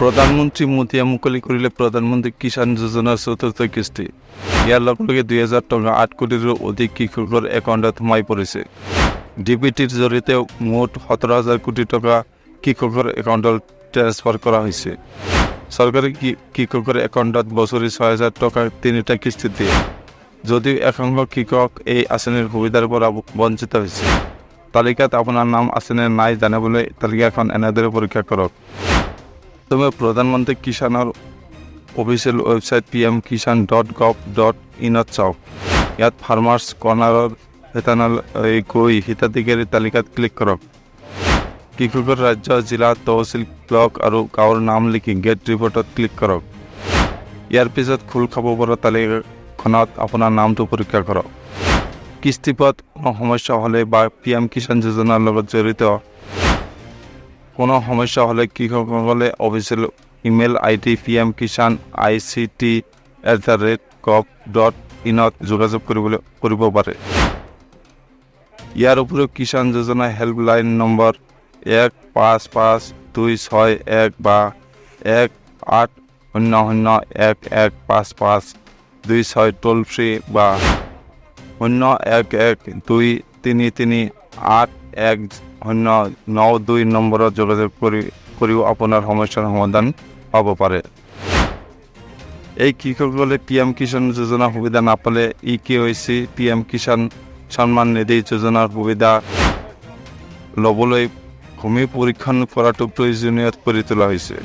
প্ৰধানমন্ত্ৰী মোদীয়ে মুকলি কৰিলে প্ৰধানমন্ত্ৰী কিষাণ যোজনাৰ চতুৰ্থ কিস্তি। ইয়াৰ লগে লগে 2000 টকা 8 কোটিৰো অধিক কৃষকৰ একাউণ্টত সোমাই পৰিছে। ডিবিটিৰ জৰিয়তে মুঠ 17,000 কোটি টকা কৃষকৰ একাউণ্টত ট্ৰান্সফাৰ কৰা হৈছে। চৰকাৰে কৃষকৰ একাউণ্টত বছৰি 6,000 টকা 3টা কিস্তি দিয়ে। যদিও একাংশ কৃষক এই আঁচনিৰ সুবিধাৰ পৰা বঞ্চিত হৈছে। তালিকাত আপোনাৰ নাম আছেনে নাই জানিবলৈ তালিকাখন এনেদৰে পৰীক্ষা কৰক। তুমি প্ৰধানমন্ত্ৰী কিষাণৰ অফিচিয়েল ৱেবছাইট pmkisan.gov.in চাওক। ইয়াত ফাৰ্মাৰ্ছ কৰ্ণাৰৰ গৈ হিতাধিকাৰীৰ তালিকাত ক্লিক কৰক। কৃষকৰ ৰাজ্য, জিলা, তহচিল, ব্লক আৰু গাঁৱৰ নাম লিখি গেট ৰিপৰ্টত ক্লিক কৰক। ইয়াৰ পিছত খোল খাব পৰা তালিকাখনত আপোনাৰ নামটো পৰীক্ষা কৰক। কিস্তি পোৱাত কোনো সমস্যা হ'লে বা PM কিষাণ যোজনাৰ লগত জড়িত কোনো সমস্যা হ'লে কৃষকসকলে অফিচিয়েল ইমেইল ID pmkisan.ict@gov.in যোগাযোগ কৰিব পাৰে। ইয়াৰ উপৰিও কিষাণ যোজনা হেল্পলাইন নম্বৰ 15526 বা 1800115526 টোল ফ্ৰী বা 011233811092 নম্বৰত যোগাযোগ কৰিও আপোনাৰ সমস্যাৰ সমাধান পাব পাৰে। এই কৃষকসকলে PM কিষাণ যোজনাৰ সুবিধা নাপালে KYC PM কিষাণ সন্মান নিধি যোজনাৰ সুবিধা ল'বলৈ ভূমি পৰীক্ষণ কৰাটো প্ৰয়োজনীয় কৰি তোলা হৈছে।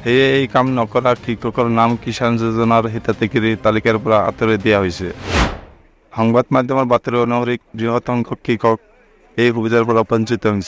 সেয়ে এই কাম নকৰা কৃষকৰ নাম কিষাণ যোজনাৰ হিতাধিকাৰীৰ তালিকাৰ পৰা আঁতৰাই দিয়া হৈছে। সংবাদ মাধ্যমৰ বাতৰি অনুসৰি বৃহৎ সংখ্যক কৃষক এই সুবিধাৰ পৰা বঞ্চিত হৈছে।